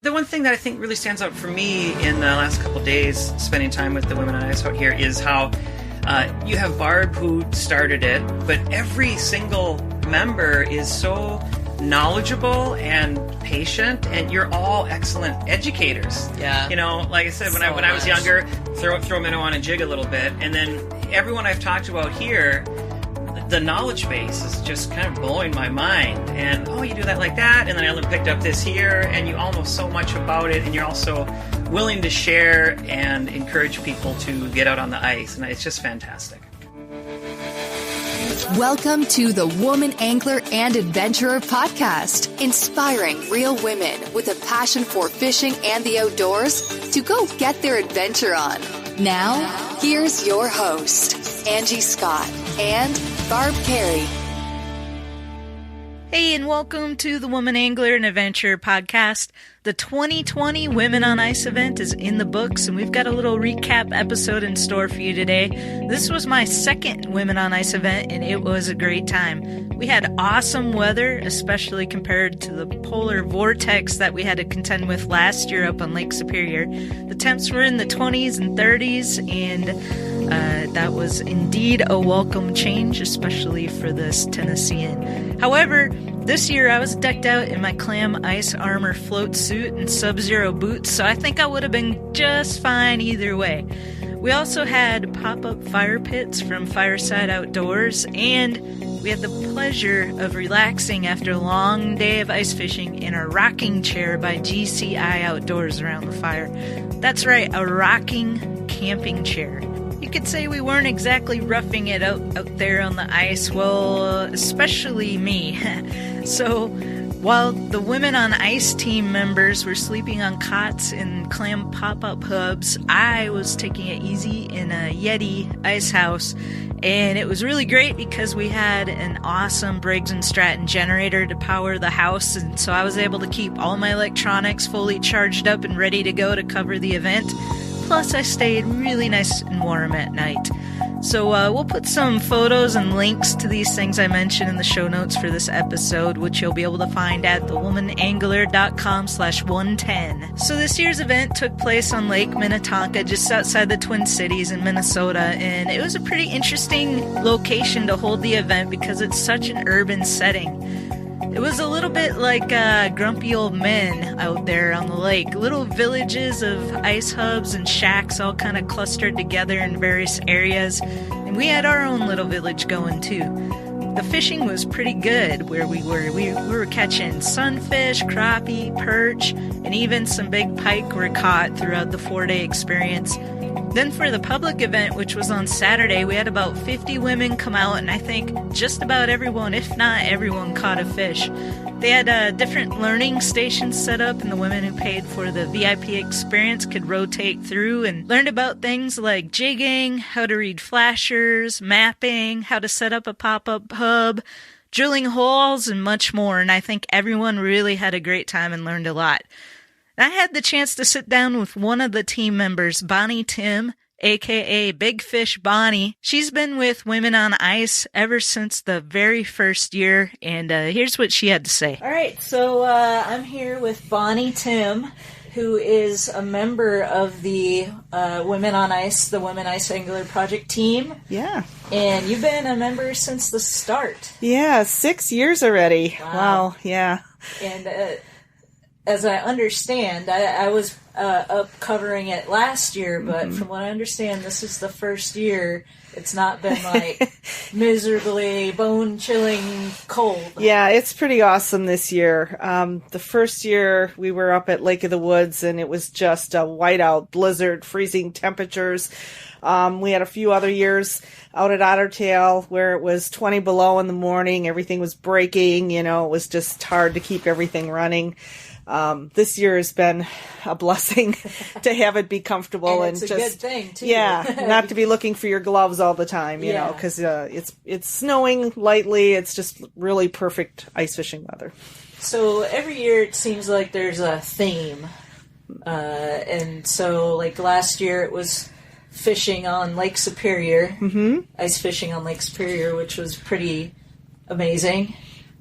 The one thing that I think really stands out for me in the last couple of days spending time with the women on ice out here is how you have Barb who started it, but every single member is so knowledgeable and patient, and you're all excellent educators. Yeah. You know, like I said, when I was younger, throw minnow on a jig a little bit, and then everyone I've talked about here, the knowledge base is just kind of blowing my mind. And, you do that like that, and then I picked up this here, and you all know so much about it, and you're also willing to share and encourage people to get out on the ice, and it's just fantastic. Welcome to the Woman Angler and Adventurer podcast, inspiring real women with a passion for fishing and the outdoors to go get their adventure on. Now, here's your host, Angie Scott and Barb Carey. Hey, and welcome to the Woman Angler and Adventurer podcast. The 2020 Women on Ice event is in the books, and we've got a little recap episode in store for you today. This was my second Women on Ice event, and it was a great time. We had awesome weather, especially compared to the polar vortex that we had to contend with last year up on Lake Superior. The temps were in the 20s and 30s, and that was indeed a welcome change, especially for this Tennessean. However, this year I was decked out in my Clam ice armor float suit and Sub-Zero boots, so I think I would have been just fine either way. We also had pop-up fire pits from Fireside Outdoors, and we had the pleasure of relaxing after a long day of ice fishing in a rocking chair by GCI Outdoors around the fire. That's right, a rocking camping chair. You could say we weren't exactly roughing it out there on the ice, well, especially me. So, while the Women on Ice team members were sleeping on cots in Clam pop-up hubs, I was taking it easy in a Yetti ice house. And it was really great because we had an awesome Briggs Stratton generator to power the house, and so I was able to keep all my electronics fully charged up and ready to go to cover the event. Plus, I stayed really nice and warm at night. So we'll put some photos and links to these things I mentioned in the show notes for this episode, which you'll be able to find at thewomanangler.com/110. So this year's event took place on Lake Minnetonka, just outside the Twin Cities in Minnesota, and it was a pretty interesting location to hold the event because it's such an urban setting. It was a little bit like grumpy old men out there on the lake. Little villages of ice hubs and shacks all kind of clustered together in various areas. And we had our own little village going too. The fishing was pretty good where we were. We were catching sunfish, crappie, perch, and even some big pike were caught throughout the 4-day experience. Then for the public event, which was on Saturday, we had about 50 women come out, and I think just about everyone, if not everyone, caught a fish. They had different learning stations set up, and the women who paid for the VIP experience could rotate through and learn about things like jigging, how to read flashers, mapping, how to set up a pop-up hub, drilling holes, and much more. And I think everyone really had a great time and learned a lot. I had the chance to sit down with one of the team members, Bonnie Timm, a.k.a. Big Fish Bonnie. She's been with Women on Ice ever since the very first year, and here's what she had to say. All right, so I'm here with Bonnie Timm, who is a member of the Women on Ice, the Women Ice Angler Project team. Yeah. And you've been a member since the start. Yeah, 6 years already. Wow, yeah. And as I understand, I was up covering it last year, but from what I understand, this is the first year it's not been like miserably bone-chilling cold. Yeah, it's pretty awesome this year. The first year we were up at Lake of the Woods, and it was just a whiteout blizzard, freezing temperatures. We had a few other years out at Ottertail where it was 20 below in the morning. Everything was breaking. You know, it was just hard to keep everything running. This year has been a blessing to have it be comfortable and it's and a just, good thing too. Yeah, not to be looking for your gloves all the time, you know, because it's snowing lightly. It's just really perfect ice fishing weather. So every year it seems like there's a theme, and so like last year it was fishing on Lake Superior, ice fishing on Lake Superior, which was pretty amazing,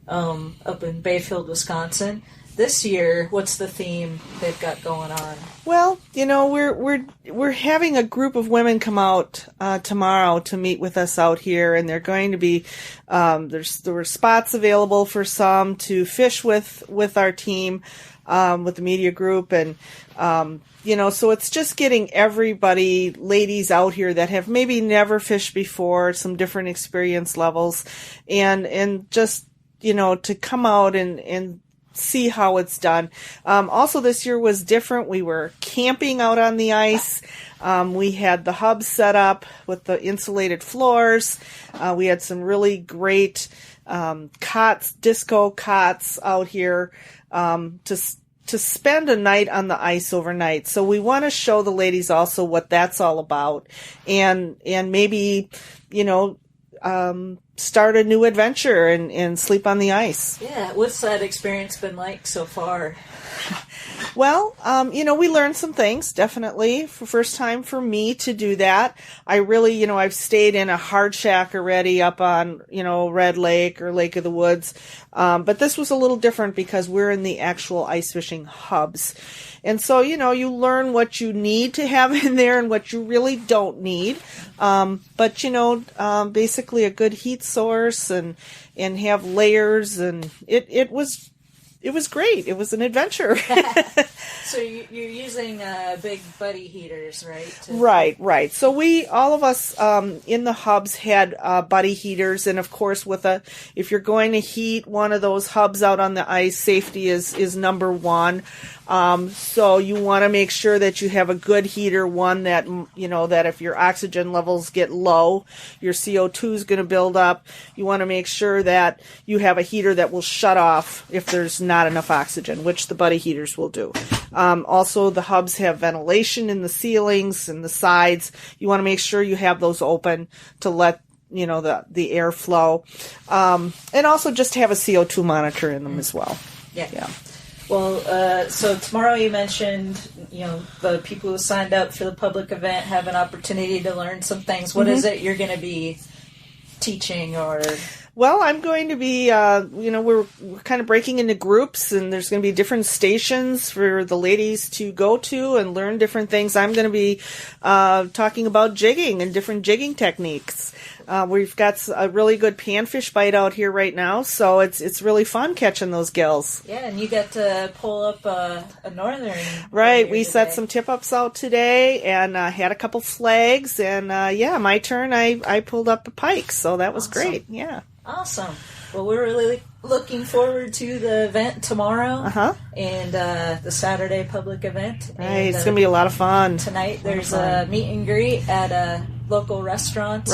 up in Bayfield, Wisconsin. this year, what's the theme they've got going on? Well, we're having a group of women come out tomorrow to meet with us out here, and they're going to be there were spots available for some to fish with our team, with the media group, and so it's just getting everybody, ladies out here that have maybe never fished before, some different experience levels, and just to come out and see how it's done. Also, this year was different. We were camping out on the ice. We had the hubs set up with the insulated floors. We had some really great cots, disco cots out here to spend a night on the ice overnight. So we want to show the ladies also what that's all about, and maybe start a new adventure and sleep on the ice. Yeah, what's that experience been like so far? Well, we learned some things, definitely. First time for me to do that. I really, I've stayed in a hard shack already up on, Red Lake or Lake of the Woods. But this was a little different because we're in the actual ice fishing hubs. And so, you learn what you need to have in there and what you really don't need. But, basically a good heat source and have layers, and it was great. It was an adventure. So you're using big buddy heaters, right? Right. So all of us in the hubs had buddy heaters, and of course, if you're going to heat one of those hubs out on the ice, safety is number one. So you want to make sure that you have a good heater, one that, that if your oxygen levels get low, your CO2 is going to build up. You want to make sure that you have a heater that will shut off if there's not enough oxygen, which the buddy heaters will do. Also, the hubs have ventilation in the ceilings and the sides. You want to make sure you have those open to let the air flow. And also just have a CO2 monitor in them as well. Yeah. Well, so tomorrow you mentioned, the people who signed up for the public event have an opportunity to learn some things. What is it you're going to be teaching or... Well, I'm going to be, we're kind of breaking into groups, and there's going to be different stations for the ladies to go to and learn different things. I'm going to be talking about jigging and different jigging techniques. We've got a really good panfish bite out here right now, so it's really fun catching those gills. Yeah, and you got to pull up a northern. Right, we set some tip-ups out today and had a couple flags, and my turn, I pulled up a pike, so that was great, yeah. Awesome. Well, we're really looking forward to the event tomorrow and the Saturday public event. Right, and, it's going to be a lot of fun. Tonight there's a meet and greet at a local restaurant,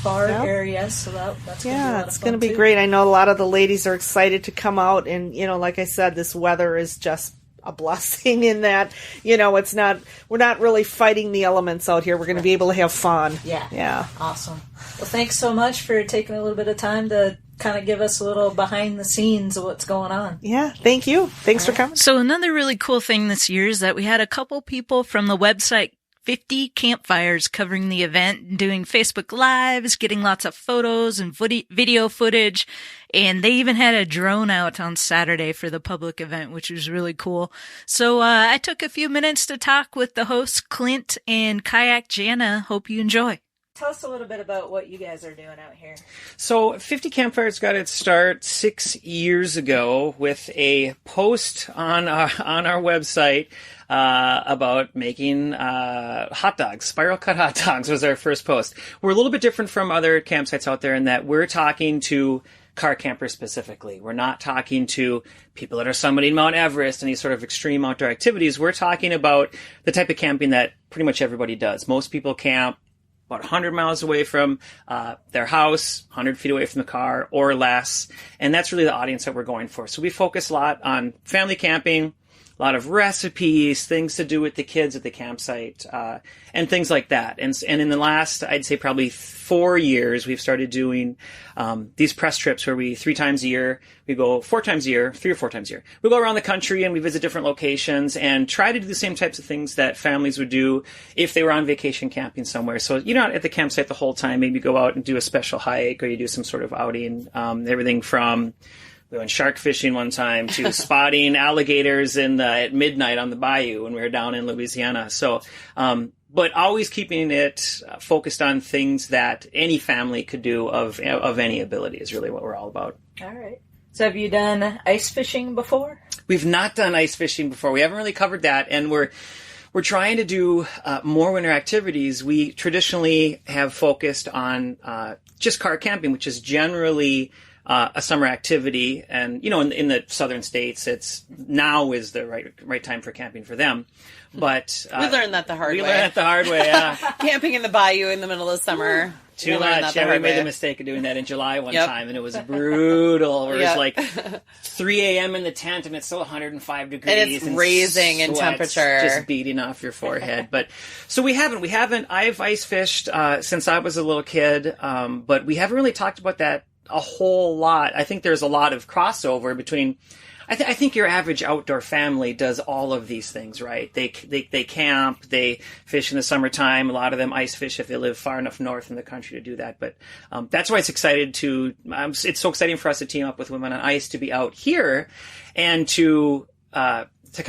bar area, so that's going to be a lot of fun. It's going to be great. I know a lot of the ladies are excited to come out, and, like I said, this weather is just a blessing in that, we're not really fighting the elements out here. We're going to be able to have fun. Yeah. Awesome. Well, thanks so much for taking a little bit of time to kind of give us a little behind the scenes of what's going on. Yeah, thank you. Thanks for coming. So another really cool thing this year is that we had a couple people from the website 50 Campfires covering the event, doing Facebook Lives, getting lots of photos and video footage, and they even had a drone out on Saturday for the public event, which was really cool. So I took a few minutes to talk with the hosts, Clint and Kayak Jana. Hope you enjoy. Tell us a little bit about what you guys are doing out here. So 50 Campfires got its start 6 years ago with a post on our website about making hot dogs. Spiral cut hot dogs was our first post. We're a little bit different from other campsites out there in that we're talking to car campers specifically. We're not talking to people that are summiting Mount Everest and these sort of extreme outdoor activities. We're talking about the type of camping that pretty much everybody does. Most people camp about 100 miles away from their house, 100 feet away from the car or less. And that's really the audience that we're going for. So we focus a lot on family camping, a lot of recipes, things to do with the kids at the campsite, and things like that. And in the last, I'd say probably 4 years, we've started doing these press trips where 3 times a year, we go 4 times a year, 3 or 4 times a year. We go around the country and we visit different locations and try to do the same types of things that families would do if they were on vacation camping somewhere. So you're not at the campsite the whole time. Maybe go out and do a special hike or you do some sort of outing, everything from we went shark fishing one time to spotting alligators at midnight on the bayou when we were down in Louisiana. So, but always keeping it focused on things that any family could do of any ability is really what we're all about. All right. So have you done ice fishing before? We've not done ice fishing before. We haven't really covered that, and we're trying to do more winter activities. We traditionally have focused on just car camping, which is generally a summer activity. And, in the southern states, now is the right time for camping for them. But we learned that the hard way. We learned that the hard way, yeah. Camping in the bayou in the middle of summer. Too much. Yeah, we made the mistake of doing that in July one time, and it was brutal. It was like 3 a.m. in the tent, and it's still 105 degrees. And it's raising in temperature. Just beating off your forehead. But so we haven't. I've ice fished since I was a little kid, but we haven't really talked about that a whole lot. I think there's a lot of crossover between... I think your average outdoor family does all of these things, right? They camp, they fish in the summertime. A lot of them ice fish if they live far enough north in the country to do that. But that's why it's so exciting for us to team up with Women on Ice to be out here and to kind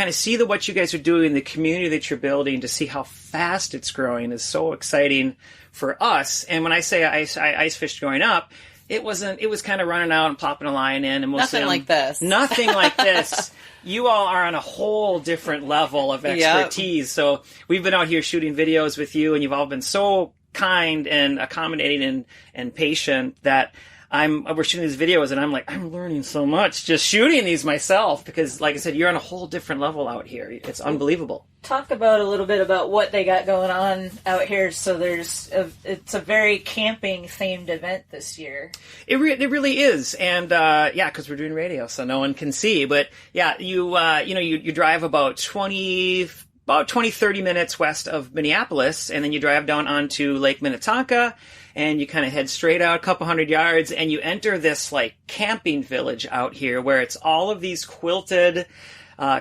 of see what you guys are doing, the community that you're building, to see how fast it's growing is so exciting for us. And when I say I ice fished growing up, it was kind of running out and popping a line in, and nothing like this. Nothing like this. You all are on a whole different level of expertise. Yep. So we've been out here shooting videos with you, and you've all been so kind and accommodating and patient that we're shooting these videos, and I'm learning so much just shooting these myself, because like I said, you're on a whole different level out here. It's unbelievable. Talk about a little bit about what they got going on out here. So it's a very camping themed event this year. It really is. And, cause we're doing radio, so no one can see, but yeah, you drive about 30 minutes west of Minneapolis, and then you drive down onto Lake Minnetonka, and you kind of head straight out a couple hundred yards, and you enter this like camping village out here where it's all of these quilted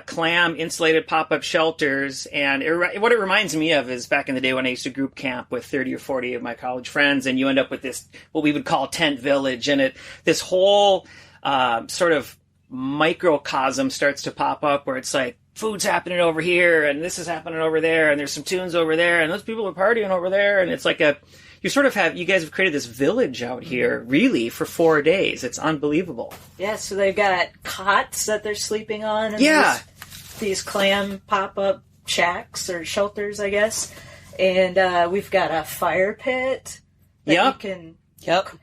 Clam insulated pop-up shelters. And what it reminds me of is back in the day when I used to group camp with 30 or 40 of my college friends, and you end up with this, what we would call tent village, and this whole sort of microcosm starts to pop up where it's like, food's happening over here, and this is happening over there, and there's some tunes over there, and those people are partying over there, and it's like you guys have created this village out here, really, for 4 days. It's unbelievable. Yeah, so they've got cots that they're sleeping on, and these Clam pop-up shacks, or shelters, I guess, and we've got a fire pit that you can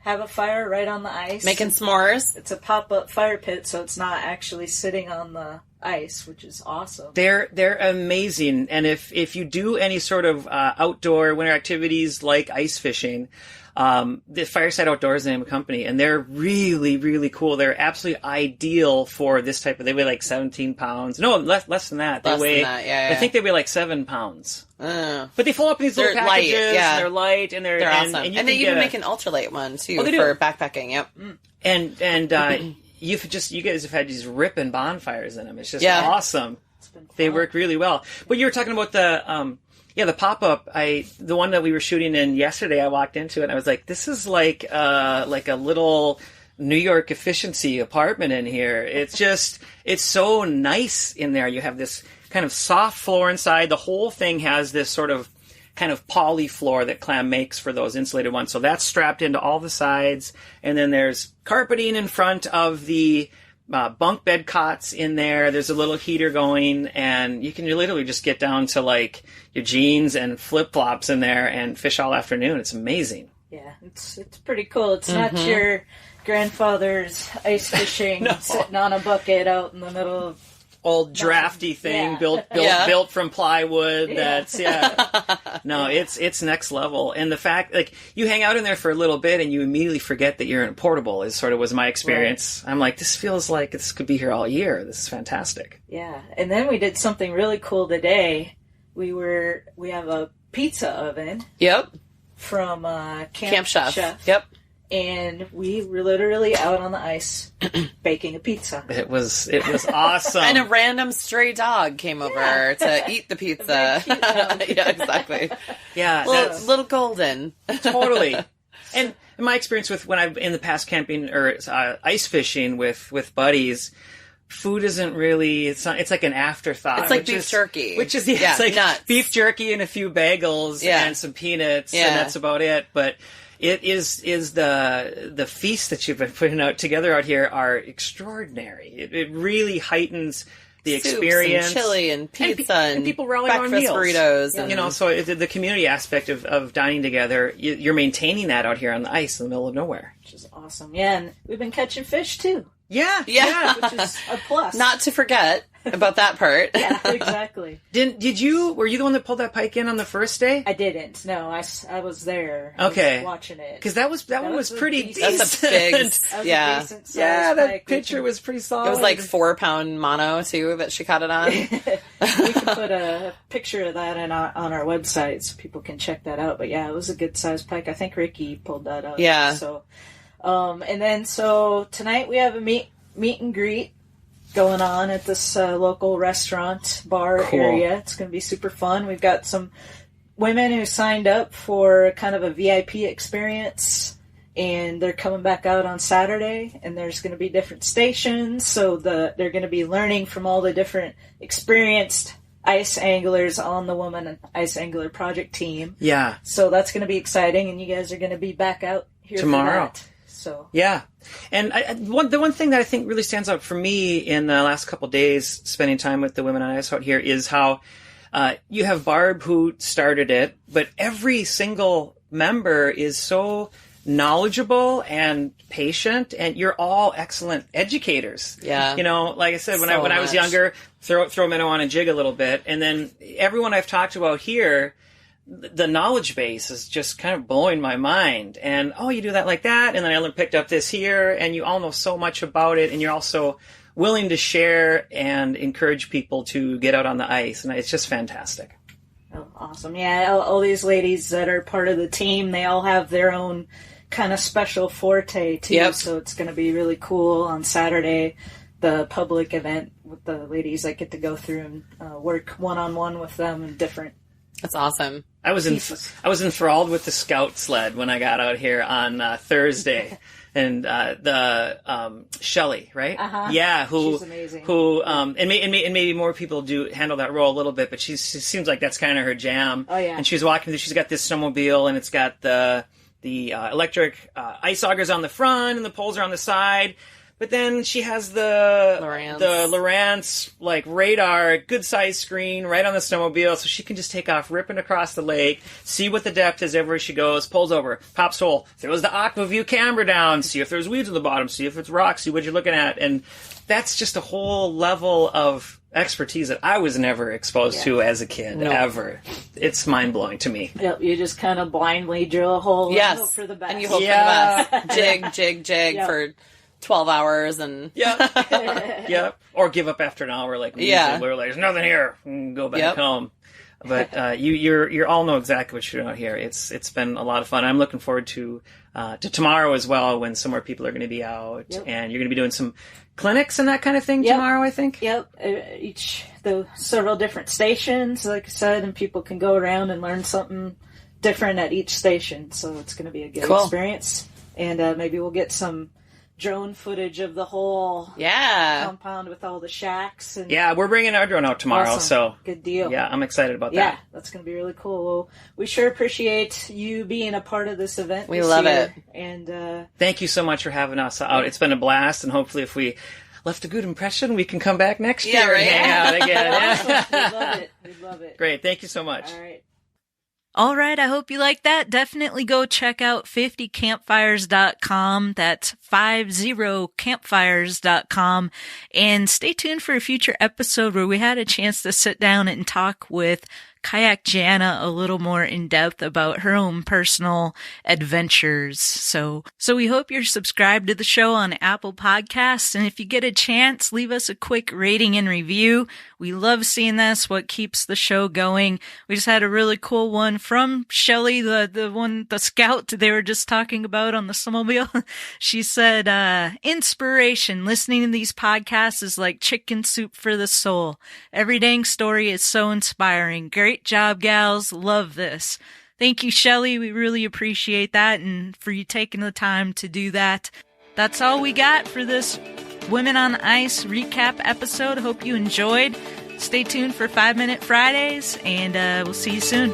have a fire right on the ice. Making s'mores. It's a pop-up fire pit, so it's not actually sitting on the ice, which is awesome. They're amazing. And if you do any sort of outdoor winter activities like ice fishing, the Fireside Outdoors is the name of the company, and they're really, really cool. They're absolutely ideal for this type of... They weigh like 17 pounds. No, less than that. I think they weigh like 7 pounds. But they fold up in these little packages, and they're light, and they're awesome. And they even make an ultralight one, too, for backpacking. Yep. And you guys have had these ripping bonfires in them. It's just awesome. They work really well. But you were talking about the pop-up. The one that we were shooting in yesterday, I walked into it and I was like, this is like a little New York efficiency apartment in here. It's so nice in there. You have this kind of soft floor inside. The whole thing has this sort of kind of poly floor that Clam makes for those insulated ones. So that's strapped into all the sides. And then there's carpeting in front of the bunk bed cots in there. There's a little heater going, and you can literally just get down to like your jeans and flip-flops in there and fish all afternoon. It's amazing. Yeah, it's pretty cool. It's not your grandfather's ice fishing sitting on a bucket out in the middle of old drafty thing built from plywood. That's no, it's next level. And the fact, like, you hang out in there for a little bit and you immediately forget that you're in a portable was my experience. Right. I'm like, this feels like this could be here all year. This is fantastic. Yeah. And then we did something really cool today. We have a pizza oven. Yep. From Camp Chef. Yep. And we were literally out on the ice baking a pizza. It was awesome. And a random stray dog came over to eat the pizza. Yeah, exactly. Yeah, little golden. Totally. And in my experience with when I've in the past camping or ice fishing with buddies, food isn't really, it's like an afterthought. It's like beef jerky. Which is, it's like nuts. Beef jerky and a few bagels and some peanuts, and that's about it. But it is the feast that you've been putting out together out here are extraordinary. It really heightens the Soups experience. And chili and pizza and people rallying on meals. Burritos. And, so the community aspect of dining together, you're maintaining that out here on the ice in the middle of nowhere. Which is awesome. Yeah, and we've been catching fish too. Yeah. Which is a plus. Not to forget about that part. Yeah, exactly. Were you the one that pulled that pike in on the first day? I didn't. No, I was there. I was watching it. Because that one was pretty decent. That's a big, that picture was pretty solid. It was like 4-pound mono too that she caught it on. We can put a picture of that on our website so people can check that out. But yeah, it was a good sized pike. I think Ricky pulled that up. Yeah. So, and then tonight we have a meet and greet going on at this local restaurant bar area. It's going to be super fun. We've got some women who signed up for kind of a VIP experience, and they're coming back out on Saturday, and there's going to be different stations, so they're going to be learning from all the different experienced ice anglers on the Woman Ice Angler Project team. Yeah. So that's going to be exciting, and you guys are going to be back out here tomorrow. For that. So. Yeah. And the one thing that I think really stands out for me in the last couple of days spending time with the women on ice out here is how you have Barb who started it, but every single member is so knowledgeable and patient, and you're all excellent educators. Yeah. Like I said, when I was younger, throw minnow on and jig a little bit, and then everyone I've talked about here, the knowledge base is just kind of blowing my mind. And, you do that like that. And then I picked up this here, and you all know so much about it. And you're also willing to share and encourage people to get out on the ice. And it's just fantastic. Oh, awesome. Yeah. All these ladies that are part of the team, they all have their own kind of special forte too. Yep. So it's going to be really cool on Saturday, the public event with the ladies. I get to go through and work one-on-one with them and different. That's awesome. I was enthralled with the scout sled when I got out here on Thursday, and the Shelley, right? Yeah, she's amazing. And maybe more people do handle that role a little bit, but she seems like that's kind of her jam. Oh yeah. And she's walking through. She's got this snowmobile, and it's got the electric ice augers on the front, and the poles are on the side. But then she has the Lowrance like radar, good size screen right on the snowmobile, so she can just take off ripping across the lake, see what the depth is everywhere she goes, pulls over, pops hole, throws the AquaView camera down, see if there's weeds on the bottom, see if it's rocks, see what you're looking at, and that's just a whole level of expertise that I was never exposed to as a kid, ever. It's mind-blowing to me. Yep, you just kind of blindly drill a hole and hope for the best. And you hope for the best. Jig for 12 hours and... Yep. Or give up after an hour like we usually. We're like, there's nothing here. Go back home. But you all know exactly what you're doing out here. It's been a lot of fun. I'm looking forward to tomorrow as well, when some more people are going to be out. And you're going to be doing some clinics and that kind of thing tomorrow, I think. Yep. The several different stations, like I said, and people can go around and learn something different at each station. So it's going to be a good experience. And maybe we'll get some drone footage of the whole compound with all the shacks. And we're bringing our drone out tomorrow, so good deal. Yeah, I'm excited about that. Yeah, that's going to be really cool. Well, we sure appreciate you being a part of this event. We love it. And thank you so much for having us out. It's been a blast, and hopefully if we left a good impression, we can come back next year and hang out again. Awesome. We'd love it. Great. Thank you so much. All right. All right, I hope you like that. Definitely go check out 50campfires.com. That's 50campfires.com. And stay tuned for a future episode where we had a chance to sit down and talk with Kayak Jana a little more in depth about her own personal adventures. So we hope you're subscribed to the show on Apple Podcasts. And if you get a chance, leave us a quick rating and review. We love seeing this, what keeps the show going. We just had a really cool one from Shelly, the scout they were just talking about on the snowmobile. She said, inspiration, listening to these podcasts is like chicken soup for the soul. Every dang story is so inspiring. Great job, gals. Love this. thank you, Shelly. We really appreciate that, and for you taking the time to do that. That's all we got for this Women on Ice recap episode. Hope you enjoyed. Stay tuned for 5 Minute Fridays, and we'll see you soon.